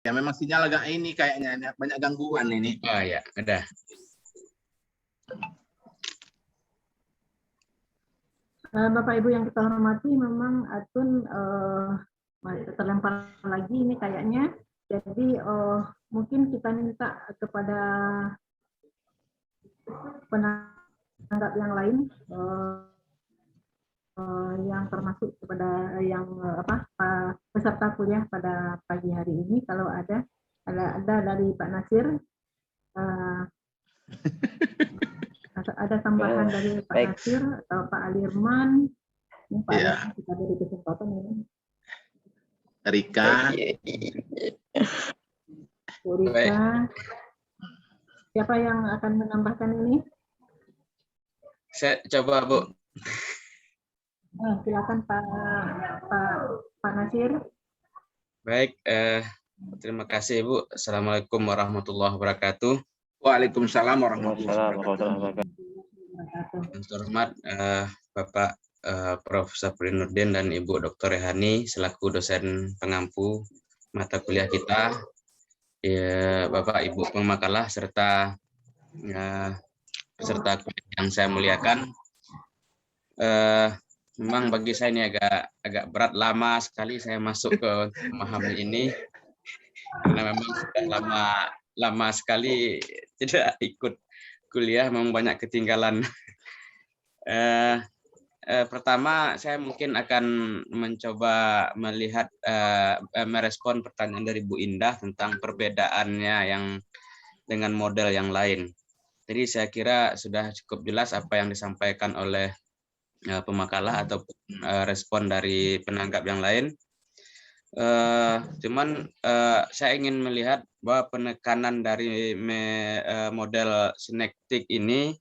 Ya memang sinyal agak ini kayaknya banyak gangguan ini. Oh ya, udah. Bapak Ibu yang kita hormati, memang Atun terlempar lagi ini kayaknya. Jadi mungkin kita minta kepada penanggap yang lain yang termasuk kepada yang peserta kuliah pada pagi hari ini, kalau ada dari Pak Nasir, ada tambahan dari Pak Nasir atau Pak Alirman. Pak Alirman kita beri kesempatan ini. Rika. Bu Rika. Siapa yang akan menambahkan ini? Saya coba, Bu. Silakan Pak Nasir. Baik, terima kasih Bu. Assalamualaikum warahmatullahi wabarakatuh. Waalaikumsalam warahmatullahi wabarakatuh. Yang terhormat Bapak Prof. Saprinurdin dan Ibu Dr. Rehani selaku dosen pengampu mata kuliah kita, ya, Bapak Ibu pemakalah serta peserta kuliah yang saya muliakan. Memang bagi saya ini agak berat, lama sekali saya masuk ke memahami ini karena memang sudah lama sekali tidak ikut kuliah, memang banyak ketinggalan. Pertama saya mungkin akan mencoba melihat merespon pertanyaan dari Bu Indah tentang perbedaannya yang dengan model yang lain. Jadi saya kira sudah cukup jelas apa yang disampaikan oleh pemakalah ataupun respon dari penanggap yang lain. Cuman saya ingin melihat bahwa penekanan dari model sinektik ini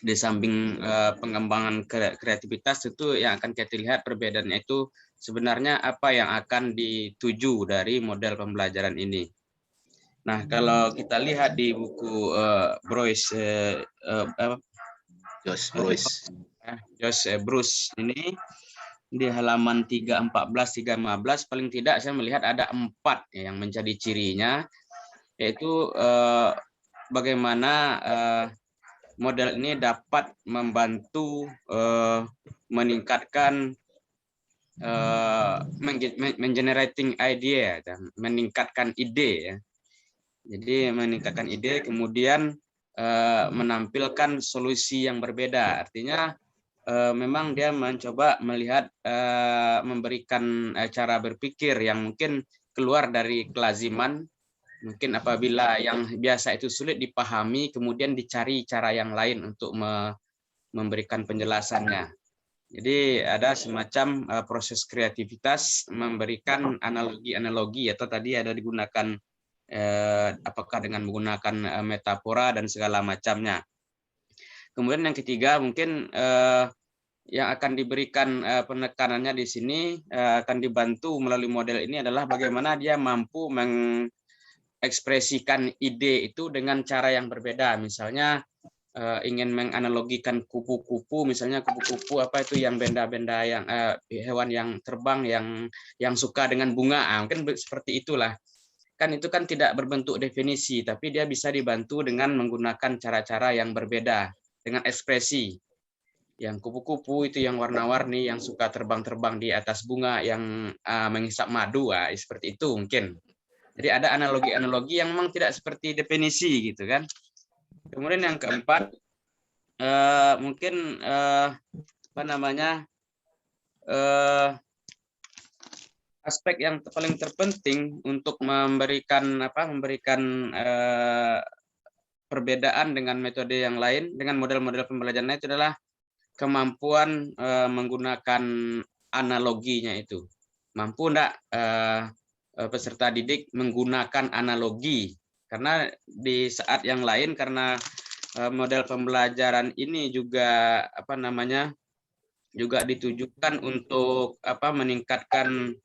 di samping pengembangan kreativitas itu yang akan kita lihat perbedaannya itu sebenarnya apa yang akan dituju dari model pembelajaran ini. Nah, kalau kita lihat di buku Josh Bruce ini di halaman 314-315 paling tidak saya melihat ada 4 yang menjadi cirinya, yaitu bagaimana model ini dapat membantu meningkatkan generating idea dan meningkatkan ide ya. Jadi meningkatkan ide, kemudian menampilkan solusi yang berbeda. Artinya memang dia mencoba melihat memberikan cara berpikir yang mungkin keluar dari kelaziman. Mungkin apabila yang biasa itu sulit dipahami, kemudian dicari cara yang lain untuk memberikan penjelasannya. Jadi ada semacam proses kreativitas memberikan analogi-analogi atau tadi ada digunakan apakah dengan menggunakan metafora dan segala macamnya. Kemudian yang ketiga mungkin yang akan diberikan penekanannya di sini akan dibantu melalui model ini adalah bagaimana dia mampu mengekspresikan ide itu dengan cara yang berbeda. Misalnya ingin menganalogikan kupu-kupu, misalnya kupu-kupu apa itu yang benda-benda yang hewan yang terbang yang suka dengan bunga, mungkin seperti itulah. Kan itu kan tidak berbentuk definisi, tapi dia bisa dibantu dengan menggunakan cara-cara yang berbeda dengan ekspresi. Yang kupu-kupu itu yang warna-warni, yang suka terbang-terbang di atas bunga, yang menghisap madu, seperti itu mungkin. Jadi ada analogi-analogi yang memang tidak seperti definisi gitu kan. Kemudian yang keempat mungkin aspek yang paling terpenting untuk memberikan perbedaan dengan metode yang lain, dengan model-model pembelajaran itu adalah kemampuan menggunakan analoginya itu. Mampu enggak peserta didik menggunakan analogi? Karena di saat yang lain, karena model pembelajaran ini juga juga ditujukan untuk meningkatkan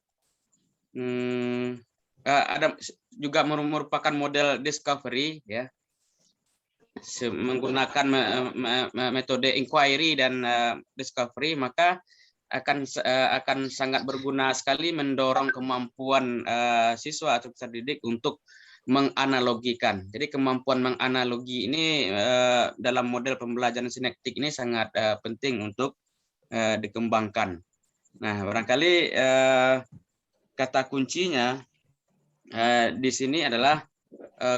ada juga merupakan model discovery ya, menggunakan metode inquiry dan discovery, maka akan sangat berguna sekali mendorong kemampuan siswa atau peserta didik untuk menganalogikan. Jadi kemampuan menganalogi ini dalam model pembelajaran sinektik ini sangat penting untuk dikembangkan. Nah, barangkali kata kuncinya di sini adalah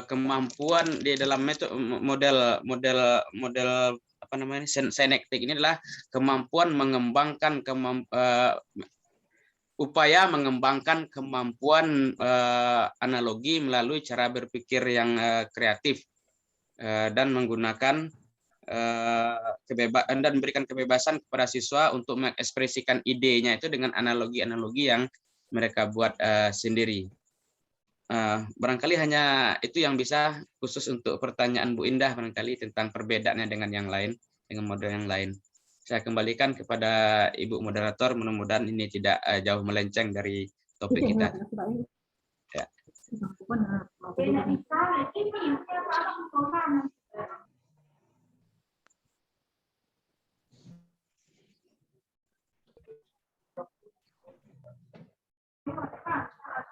kemampuan di dalam model apa namanya sinektik ini adalah kemampuan mengembangkan upaya mengembangkan kemampuan analogi melalui cara berpikir yang kreatif dan menggunakan kebebasan dan memberikan kebebasan kepada siswa untuk mengekspresikan idenya itu dengan analogi-analogi yang mereka buat sendiri. Barangkali hanya itu yang bisa khusus untuk pertanyaan Bu Indah barangkali tentang perbedaannya dengan yang lain, dengan model yang lain. Saya kembalikan kepada Ibu Moderator, mudah-mudahan ini tidak jauh melenceng dari topik kita. Ya.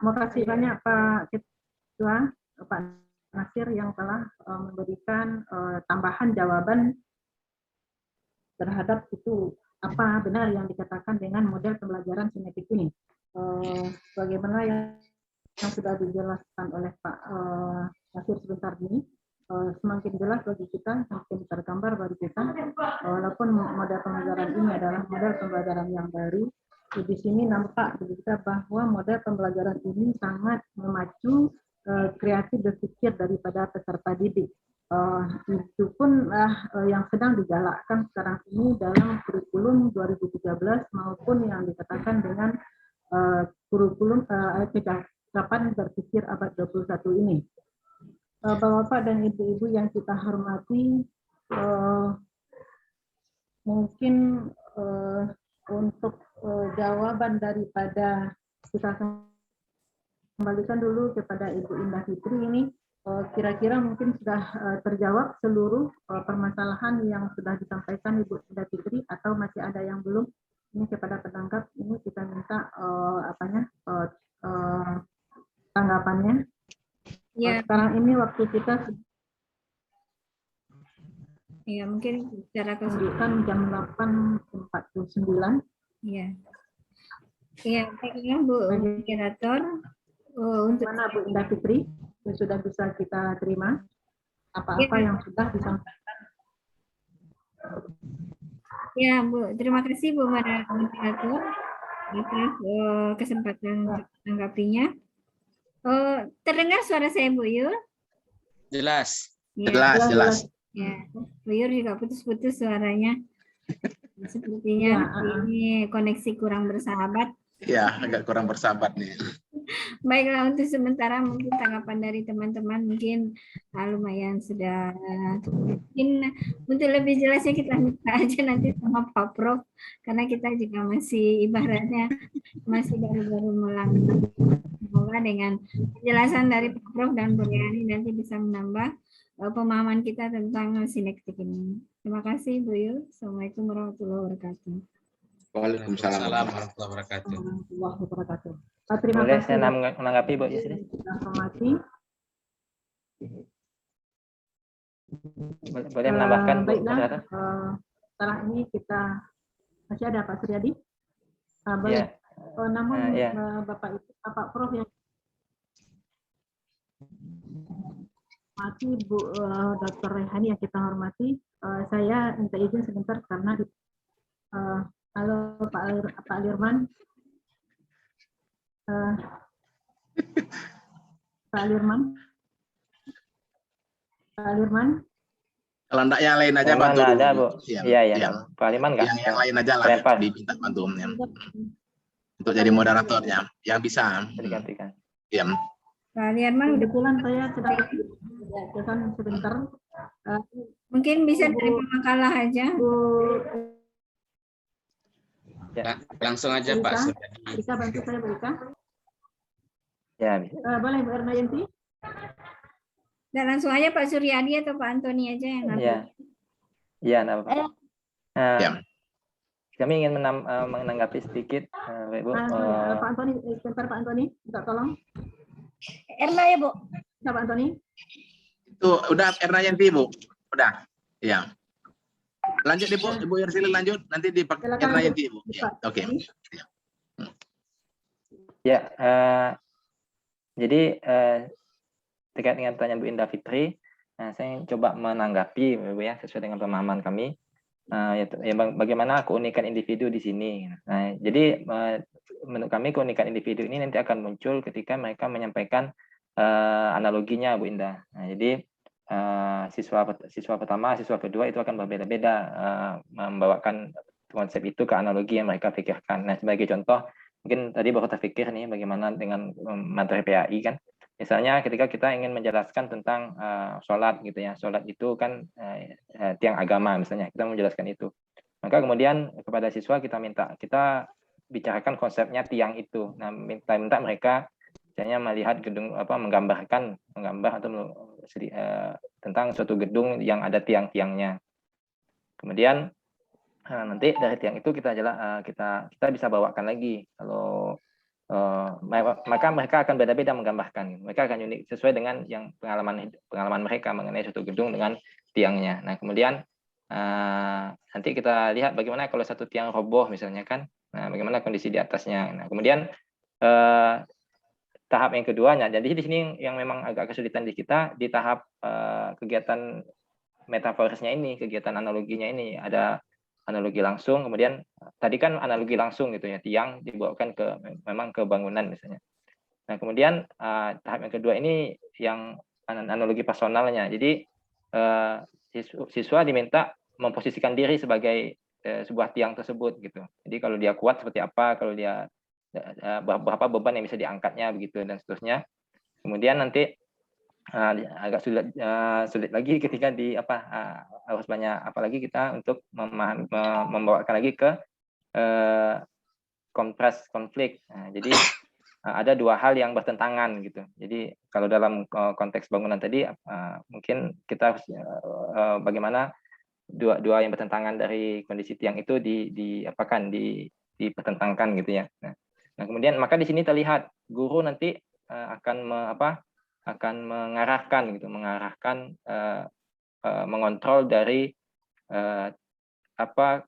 Terima kasih banyak Pak Ketua, Pak Nasir yang telah memberikan tambahan jawaban terhadap itu apa benar yang dikatakan dengan model pembelajaran sinektik ini. Bagaimana yang sudah dijelaskan oleh Pak Nasir sebentar ini, semakin jelas bagi kita, semakin tergambar bagi kita, walaupun model pembelajaran ini adalah model pembelajaran yang baru, di sini nampak bagi kita bahwa model pembelajaran ini sangat memacu kreatif berpikir daripada peserta didik. Itu pun yang sedang digalakkan sekarang ini dalam kurikulum 2013 maupun yang dikatakan dengan kurikulum kecakapan berpikir abad 21 ini. Bapak dan Ibu-ibu yang kita hormati, mungkin untuk jawaban daripada kita kembalikan dulu kepada Ibu Indah Fitri ini. Kira-kira mungkin sudah terjawab seluruh permasalahan yang sudah disampaikan Ibu Indah Fitri atau masih ada yang belum? Ini kepada penangkap ini kita minta tanggapannya. Ya. Sekarang ini waktu kita Ya, mungkin secara keseluruhan jam 8.49. Ya. Ya, baiklah Bu Moderator. Untuk mana Bu Indah Fitri yang sudah bisa kita terima apa-apa yang sudah disampaikan. Ya Bu, terima kasih Bu Moderator atas kesempatan untuk menanggapinya. Terdengar suara saya Bu Yul? Jelas. Ya. Jelas. Ya, Bu Yul juga putus-putus suaranya. Sepertinya ini koneksi kurang bersahabat. Ya, agak kurang bersahabat nih. Baiklah, untuk sementara mungkin tanggapan dari teman-teman mungkin lumayan sudah mungkin untuk lebih jelasnya kita minta aja nanti sama Pak Prof karena kita juga masih ibaratnya masih baru-baru mulai. Semoga dengan penjelasan dari Pak Prof dan Bu Yani nanti bisa menambah pemahaman kita tentang sinektik ini. Terima kasih Bu Yul. Assalamualaikum warahmatullahi wabarakatuh. Waalaikumsalam warahmatullahi wabarakatuh. Terima Boleh kasih. saya menanggapi Bu Yusri? Boleh menambahkan Bu Baiklah, sekarang ini kita masih ada Pak Suryadi. Baik. Namun Bapak Prof yang hormati Bu Dr. Rehani yang kita hormati, saya minta izin sebentar karena halo Pak Lirman. Pak Lirman. Kalau enggak yang lain aja bantu ada, dulu. Bu. Iya. Pak Liman enggak? Yang lain aja lah diminta bantunya. Untuk jadi moderatornya, yang bisa. Digantikan. Iya. Pak Lirman, kebetulan saya sedang sebentar. Mungkin bisa dari pemakalah aja. Ya. Langsung aja Pak Suryadi. Bisa bantu saya Berika? Ya. Boleh Bu Ernayanti? Dan langsung aja Pak Suryadi atau Pak Antoni aja yang nanti. Iya, enggak apa-apa. kami ingin menanggapi sedikit, Ibu. Pak Antoni, sebentar Pak Antoni, minta tolong. Erna ya, Bu. Ya, Pak Antoni. Itu udah Erna Yanti, Bu. Udah. Ya. Lanjut Ibu, Ibu Yersili lanjut, nanti dipakai Silakan, Erna Bu. Yanti, Bu. Ya, oke. Ya, jadi terkait dengan pertanyaan Bu Indah Fitri, saya coba menanggapi, Bu ya, sesuai dengan pemahaman kami. Bagaimana keunikan individu di sini. Nah, jadi menurut kami keunikan individu ini nanti akan muncul ketika mereka menyampaikan analoginya, Bu Indah. Nah, jadi siswa pertama, siswa kedua itu akan berbeda-beda membawakan konsep itu ke analogi yang mereka pikirkan. Nah, sebagai contoh, mungkin tadi baru terpikir nih bagaimana dengan materi PAI kan. Misalnya ketika kita ingin menjelaskan tentang sholat gitu ya, sholat itu kan tiang agama misalnya, kita menjelaskan itu. Maka kemudian kepada siswa kita bicarakan konsepnya tiang itu. Nah, minta mereka misalnya melihat gedung menggambar atau tentang suatu gedung yang ada tiang-tiangnya. Kemudian nanti dari tiang itu kita bisa bawakan lagi. Kalau maka mereka akan beda-beda menggambarkan. Mereka akan unik sesuai dengan yang pengalaman mereka mengenai suatu gedung dengan tiangnya. Nah, kemudian nanti kita lihat bagaimana kalau satu tiang roboh misalnya kan. Nah, bagaimana kondisi di atasnya. Nah, kemudian tahap yang keduanya. Jadi di sini yang memang agak kesulitan di kita di tahap kegiatan metaforisnya ini, kegiatan analoginya ini ada analogi langsung, kemudian tadi kan analogi langsung gitu ya, tiang dibawakan memang ke bangunan misalnya. Nah, kemudian tahap yang kedua ini yang analogi personalnya. Jadi siswa diminta memposisikan diri sebagai sebuah tiang tersebut gitu. Jadi kalau dia kuat seperti apa, kalau dia berapa beban yang bisa diangkatnya begitu dan seterusnya. Kemudian nanti agak sulit lagi ketika harus banyak apalagi kita untuk membawakan lagi ke konflik. Nah, jadi ada dua hal yang bertentangan gitu. Jadi kalau dalam konteks bangunan tadi mungkin kita harus bagaimana dua yang bertentangan dari kondisi tiang itu dipertentangkan gitu ya. Nah, kemudian maka di sini terlihat guru nanti akan mengarahkan mengontrol dari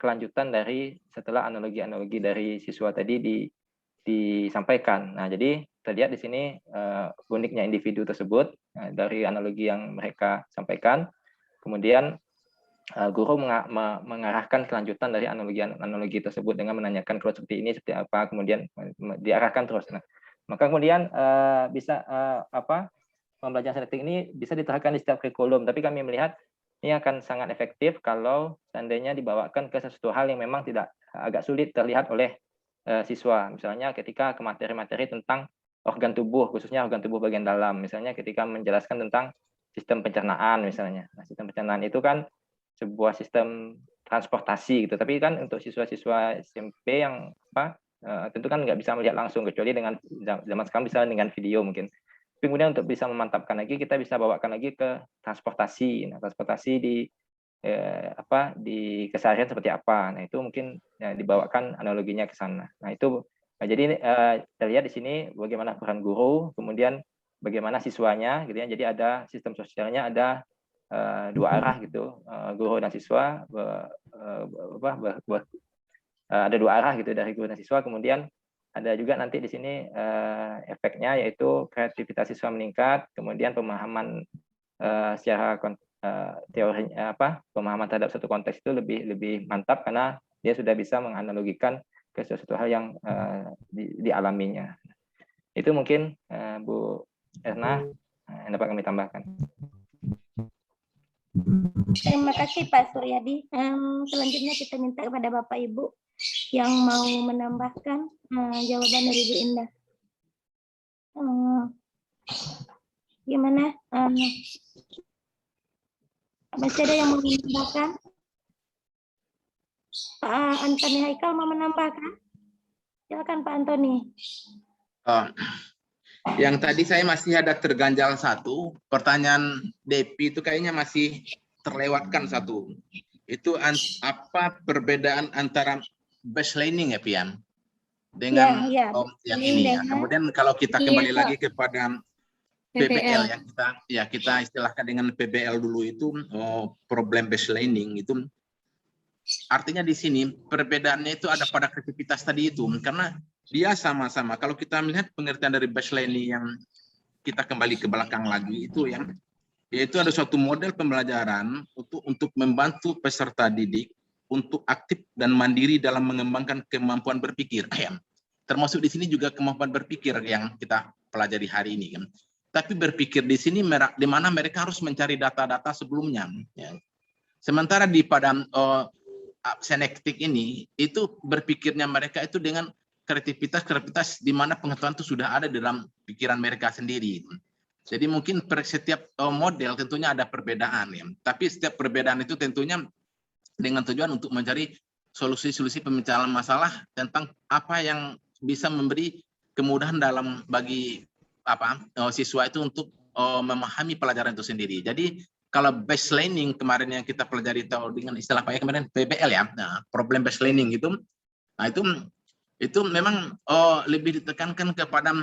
kelanjutan dari setelah analogi dari siswa tadi disampaikan. Nah, jadi terlihat di sini uniknya individu tersebut dari analogi yang mereka sampaikan. Kemudian guru mengarahkan kelanjutan dari analogi tersebut dengan menanyakan kalau seperti ini seperti apa, kemudian diarahkan terus. Nah, maka kemudian pembelajaran sintaktik ini bisa diterapkan di setiap kurikulum, tapi kami melihat ini akan sangat efektif kalau seandainya dibawakan ke sesuatu hal yang memang agak sulit terlihat oleh siswa. Misalnya ketika ke materi-materi tentang organ tubuh, khususnya organ tubuh bagian dalam. Misalnya ketika menjelaskan tentang sistem pencernaan misalnya. Nah, sistem pencernaan itu kan sebuah sistem transportasi gitu, tapi kan untuk siswa-siswa SMP yang tentu kan nggak bisa melihat langsung, kecuali dengan zaman sekarang bisa dengan video mungkin. Kemudian untuk bisa memantapkan lagi, kita bisa bawakan lagi ke transportasi. Nah, transportasi di keseharian seperti apa. Nah, itu mungkin dibawakan analoginya ke sana. Nah, itu jadi terlihat di sini bagaimana peran guru, kemudian bagaimana siswanya gitu ya. Jadi ada sistem sosialnya, ada dua arah gitu, guru dan siswa ada dua arah gitu dari guru dan siswa. Kemudian ada juga nanti di sini efeknya yaitu kreativitas siswa meningkat, kemudian pemahaman secara teorinya pemahaman terhadap satu konteks itu lebih mantap karena dia sudah bisa menganalogikan ke sesuatu hal yang dialaminya. Itu mungkin Bu Erna yang dapat kami tambahkan. Terima kasih Pak Suryadi. Selanjutnya kita minta kepada Bapak Ibu yang mau menambahkan jawaban dari Bu Indah. Gimana? Masih ada yang mau menambahkan? Pak Antoni Haikal mau menambahkan? Silakan Pak Antoni. Yang tadi saya masih ada terganjal satu, pertanyaan Depi itu kayaknya masih terlewatkan satu. Itu apa perbedaan antara baselining ya Pian, dengan Ya, yang baselining ini ya. dengan Kemudian kalau kita iya, kembali Pak. lagi kepada PBL. PBL yang kita istilahkan dengan PBL dulu itu problem baselining itu artinya di sini perbedaannya itu ada pada kreativitas tadi itu, karena dia sama-sama. Kalau kita melihat pengertian dari baselining yang kita kembali ke belakang lagi itu yang yaitu ada suatu model pembelajaran untuk membantu peserta didik untuk aktif dan mandiri dalam mengembangkan kemampuan berpikir. Termasuk di sini juga kemampuan berpikir yang kita pelajari hari ini kan. Tapi berpikir di sini di mana mereka harus mencari data-data sebelumnya. Ya. Sementara di pada synectic ini itu berpikirnya mereka itu dengan kreativitas di mana pengetahuan itu sudah ada dalam pikiran mereka sendiri. Jadi mungkin setiap model tentunya ada perbedaan ya. Tapi setiap perbedaan itu tentunya dengan tujuan untuk mencari solusi-solusi pemecahan masalah tentang apa yang bisa memberi kemudahan dalam bagi siswa itu untuk memahami pelajaran itu sendiri. Jadi kalau baselining kemarin yang kita pelajari tahu dengan istilah Pak kemarin PBL ya, nah, problem baselining itu, nah itu memang lebih ditekankan kepada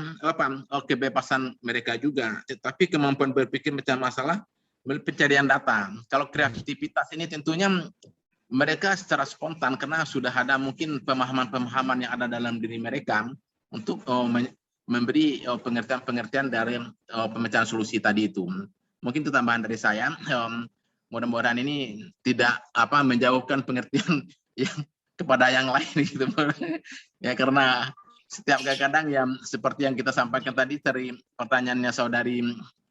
kebebasan mereka juga, tetapi kemampuan berpikir mencari masalah, pencarian data. Kalau kreativitas ini tentunya mereka secara spontan karena sudah ada mungkin pemahaman-pemahaman yang ada dalam diri mereka untuk memberi pengertian-pengertian dari pemecahan solusi tadi itu. Mungkin itu tambahan dari saya. Mudah-mudahan ini tidak menjauhkan pengertian yang kepada yang lain gitu. Ya karena setiap kadang yang seperti yang kita sampaikan tadi dari pertanyaannya saudari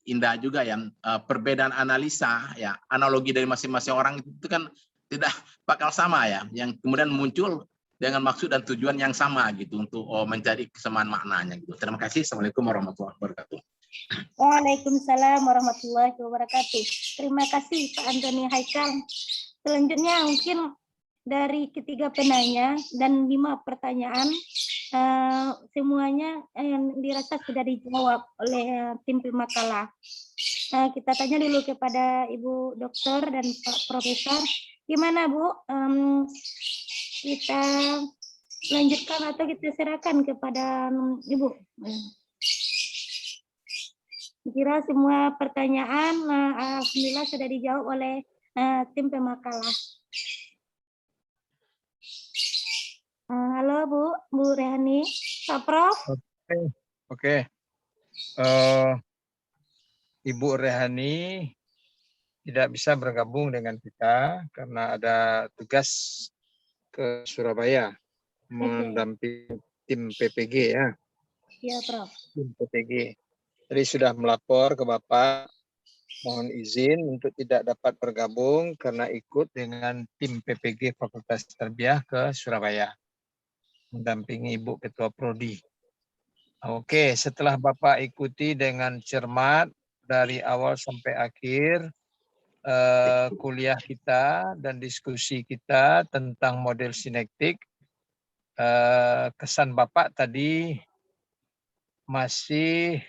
Indah juga ya, perbedaan analisa ya, analogi dari masing-masing orang itu kan tidak bakal sama ya, yang kemudian muncul dengan maksud dan tujuan yang sama gitu untuk mencari kesamaan maknanya gitu. Terima kasih. Assalamualaikum warahmatullahi wabarakatuh. Waalaikumsalam warahmatullahi wabarakatuh. Terima kasih Pak Antoni Haikal. Selanjutnya mungkin dari ketiga penanya dan 5 pertanyaan, semuanya yang dirasa sudah dijawab oleh tim pemakalah. Kita tanya dulu kepada Ibu Dokter dan Pak Profesor. Gimana Bu? Kita lanjutkan atau kita serahkan kepada Ibu? Kira semua pertanyaan alhamdulillah sudah dijawab oleh tim pemakalah. Halo Bu Rehani, Pak Prof. Oke. Ibu Rehani tidak bisa bergabung dengan kita karena ada tugas ke Surabaya mendampingi tim PPG ya. Iya, Prof. Tim PPG. Jadi sudah melapor ke Bapak, mohon izin untuk tidak dapat bergabung karena ikut dengan tim PPG Fakultas Tarbiyah ke Surabaya mendampingi Ibu Ketua Prodi. Oke, setelah Bapak ikuti dengan cermat dari awal sampai akhir kuliah kita dan diskusi kita tentang model sinektik, kesan Bapak tadi masih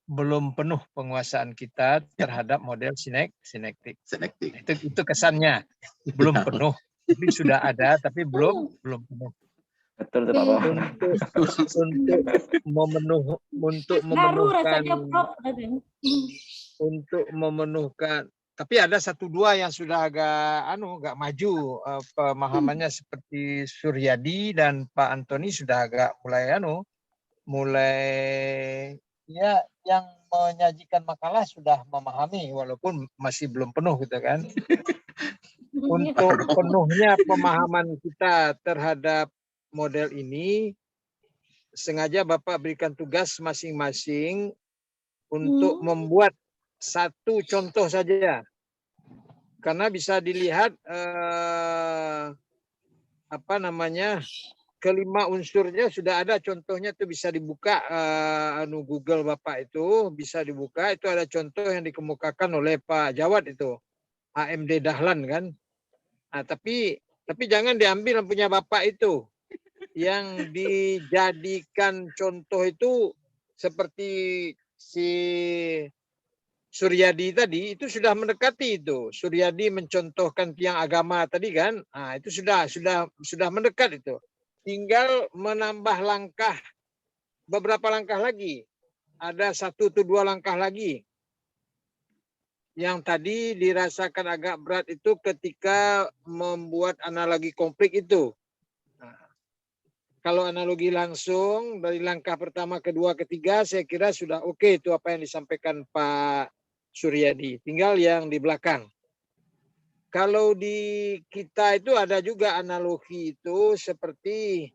belum penuh penguasaan kita terhadap model sinektik. Itu kesannya belum penuh. Tapi sudah ada, tapi belum penuh. Betul tuh Pak Prof. Untuk memenuhkan, tapi ada 1-2 yang sudah agak maju pemahamannya seperti Suryadi dan Pak Antoni sudah agak mulai ya yang menyajikan makalah sudah memahami walaupun masih belum penuh gitu kan. Untuk penuhnya pemahaman kita terhadap model ini, sengaja Bapak berikan tugas masing-masing untuk membuat 1 contoh saja. Karena bisa dilihat kelima unsurnya sudah ada contohnya, itu bisa dibuka Google Bapak itu bisa dibuka, itu ada contoh yang dikemukakan oleh Pak Jawad itu AMD Dahlan kan. Nah, tapi jangan diambil yang punya Bapak itu. Yang dijadikan contoh itu seperti si Suryadi tadi itu sudah mendekati itu. Suryadi mencontohkan tiang agama tadi kan. Nah, itu sudah mendekat itu. Tinggal menambah langkah, beberapa langkah lagi. Ada 1 atau 2 langkah lagi. Yang tadi dirasakan agak berat itu ketika membuat analogi konflik itu. Nah, kalau analogi langsung dari langkah pertama, kedua, ketiga, saya kira sudah oke itu apa yang disampaikan Pak Suryadi. Tinggal yang di belakang. Kalau di kita itu ada juga analogi itu seperti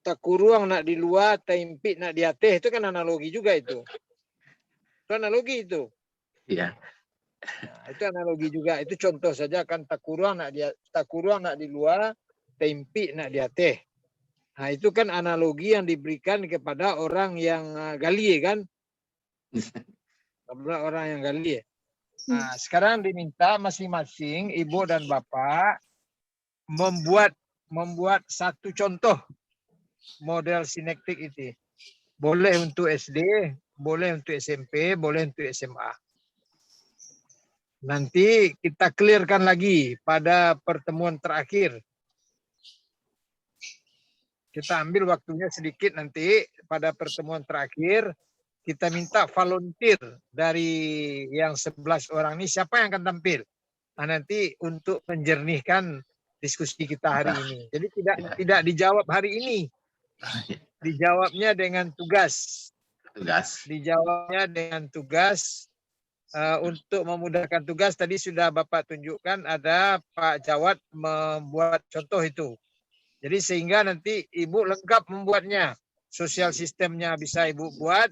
takuruang nak di luar, taimpi nak di atas, itu kan analogi juga itu. Itu analogi itu. Iya. Nah, itu analogi juga. Itu contoh saja kan takuruang nak di luar, taimpi nak di atas. Nah, itu kan analogi yang diberikan kepada orang yang gali kan. Kepada orang yang gali. Nah, sekarang diminta masing-masing ibu dan bapak membuat satu contoh model sinektik itu. Boleh untuk SD, boleh untuk SMP, boleh untuk SMA. Nanti kita clearkan lagi pada pertemuan terakhir. Kita ambil waktunya sedikit nanti pada pertemuan terakhir. Kita minta volunteer dari yang 11 orang ini, siapa yang akan tampil? Nah, nanti untuk menjernihkan diskusi kita hari ini. Jadi tidak dijawab hari ini. Dijawabnya dengan tugas. Dijawabnya dengan tugas. Untuk memudahkan tugas, tadi sudah Bapak tunjukkan ada Pak Jawad membuat contoh itu. Jadi sehingga nanti Ibu lengkap membuatnya. Social sistemnya bisa Ibu buat.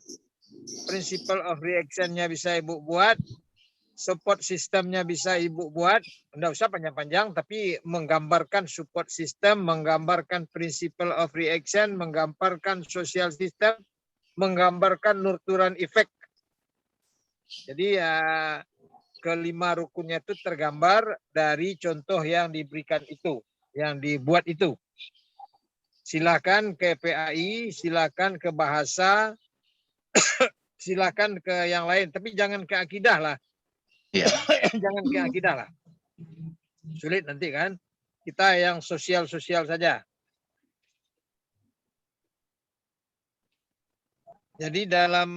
Principle of reaction-nya bisa Ibu buat. Support sistemnya bisa Ibu buat. Tidak usah panjang-panjang, tapi menggambarkan support system, menggambarkan principle of reaction, menggambarkan social system, menggambarkan nurturan effect. Jadi kelima rukunnya itu tergambar dari contoh yang diberikan itu, yang dibuat itu. Silakan ke PAI, silakan ke bahasa, silakan ke yang lain, tapi jangan ke akidah lah. Iya. Jangan ke akidah lah. Sulit nanti kan. Kita yang sosial-sosial saja. Jadi dalam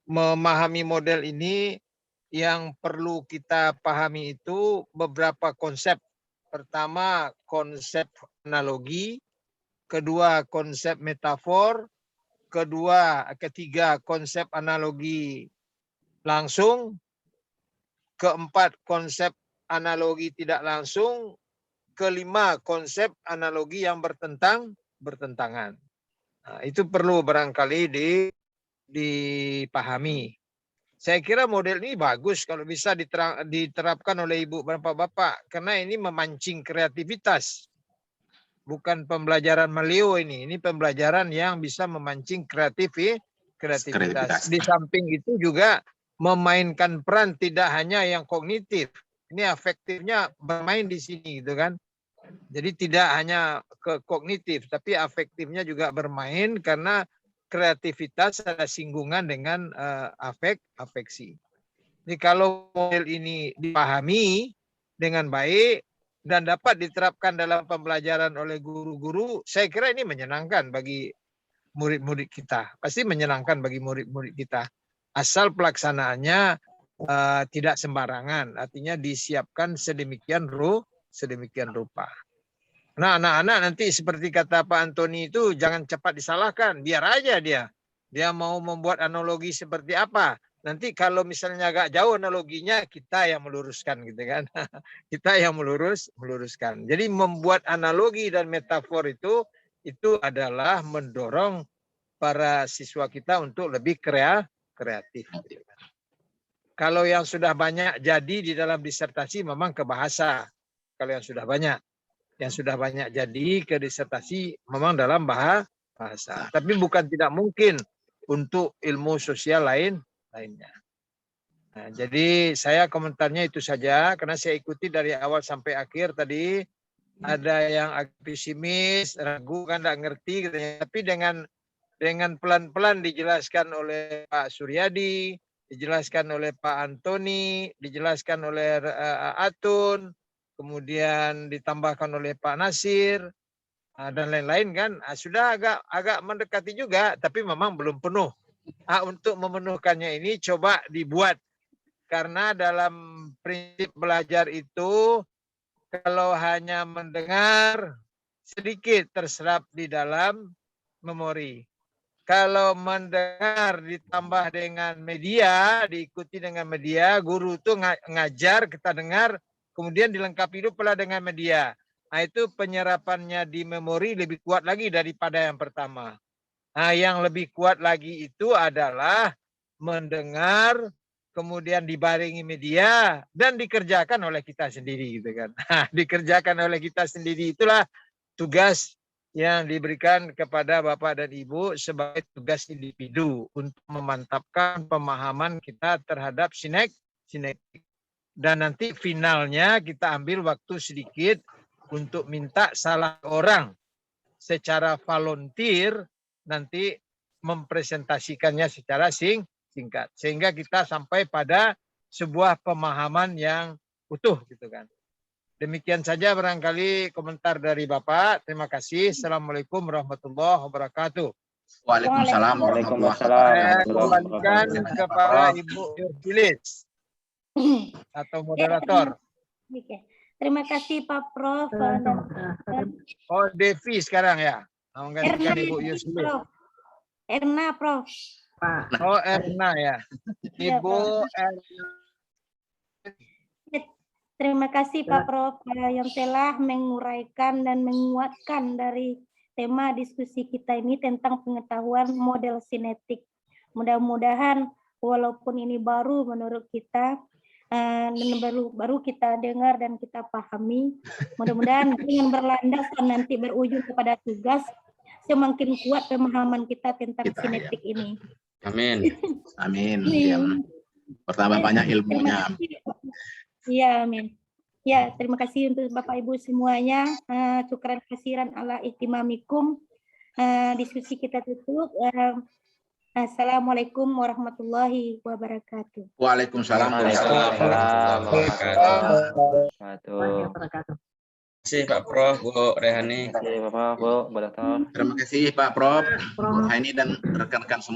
memahami model ini yang perlu kita pahami itu beberapa konsep. Pertama, konsep analogi. Kedua, konsep metafor. Ketiga, konsep analogi langsung. Keempat, konsep analogi tidak langsung. Kelima, konsep analogi yang bertentangan. Nah, itu perlu barangkali dipahami. Saya kira model ini bagus kalau bisa diterapkan oleh ibu bapak-bapak. Karena ini memancing kreativitas. Bukan pembelajaran melio ini. Ini pembelajaran yang bisa memancing kreativitas. Di samping itu juga memainkan peran tidak hanya yang kognitif. Ini afektifnya bermain di sini gitu kan. Jadi tidak hanya ke kognitif, tapi afektifnya juga bermain karena kreativitas ada singgungan dengan afeksi. Jadi kalau model ini dipahami dengan baik dan dapat diterapkan dalam pembelajaran oleh guru-guru, saya kira ini menyenangkan bagi murid-murid kita. Pasti menyenangkan bagi murid-murid kita. Asal pelaksanaannya tidak sembarangan, artinya disiapkan sedemikian rupa. Nah, anak-anak nanti seperti kata Pak Antoni itu jangan cepat disalahkan, biar aja dia mau membuat analogi seperti apa. Nanti kalau misalnya agak jauh analoginya, kita yang meluruskan gitu kan. Kita yang meluruskan. Jadi membuat analogi dan metafor itu adalah mendorong para siswa kita untuk lebih kreatif. Kalau yang sudah banyak jadi di dalam disertasi memang ke bahasa. Kalau yang sudah banyak jadi ke disertasi memang dalam bahasa. Tapi bukan tidak mungkin untuk ilmu sosial lainnya. Nah, jadi saya komentarnya itu saja karena saya ikuti dari awal sampai akhir tadi. Ada yang agak pesimis, ragu kan tidak ngerti, tapi dengan dengan pelan-pelan dijelaskan oleh Pak Suryadi, dijelaskan oleh Pak Antoni, dijelaskan oleh Atun, kemudian ditambahkan oleh Pak Nasir, dan lain-lain kan. Sudah agak mendekati juga, tapi memang belum penuh. Untuk memenuhkannya ini coba dibuat. Karena dalam prinsip belajar itu, kalau hanya mendengar, sedikit terserap di dalam memori. Kalau mendengar ditambah dengan media, diikuti dengan media, guru itu ngajar, kita dengar, kemudian dilengkapi pula dengan media. Nah, itu penyerapannya di memori lebih kuat lagi daripada yang pertama. Nah, yang lebih kuat lagi itu adalah mendengar, kemudian dibarengi media, dan dikerjakan oleh kita sendiri, gitu kan. Nah, dikerjakan oleh kita sendiri itulah tugas yang diberikan kepada Bapak dan Ibu sebagai tugas individu untuk memantapkan pemahaman kita terhadap sinektik. Dan nanti finalnya kita ambil waktu sedikit untuk minta salah orang secara volunteer nanti mempresentasikannya secara singkat. Sehingga kita sampai pada sebuah pemahaman yang utuh, gitu kan. Demikian saja barangkali komentar dari Bapak. Terima kasih. Assalamualaikum warahmatullahi wabarakatuh. Waalaikumsalam warahmatullahi Saya wabarakatuh. kembalikan kepada Ibu Yurfilis atau moderator. Oke. Terima kasih Pak Prof. Oh, Devi sekarang ya. Menggantikan Ibu Yurfilis. Prof. Erna, Prof. Pak. Oh, Erna ya. Ibu Erna. Terima kasih Pak Prof yang telah menguraikan dan menguatkan dari tema diskusi kita ini tentang pengetahuan model sinetik. Mudah-mudahan walaupun ini baru menurut kita dan baru kita dengar dan kita pahami, mudah-mudahan dengan berlandasan nanti berujung kepada tugas semakin kuat pemahaman kita tentang sinetik ini. Amin. Amin. Ya. Pertama banyak ilmunya. Iya, amin. Ya, terima kasih untuk Bapak Ibu semuanya. Syukran kasiran ala ihtimamikum. Diskusi kita tutup. Assalamualaikum warahmatullahi wabarakatuh. Waalaikumsalam warahmatullahi Wabarakatuh. Terima kasih Pak Prof, Bu Rehani. Terima kasih Bapak, Bu Dokter. Terima kasih Pak Prof, Bu Rehani dan rekan-rekan semua.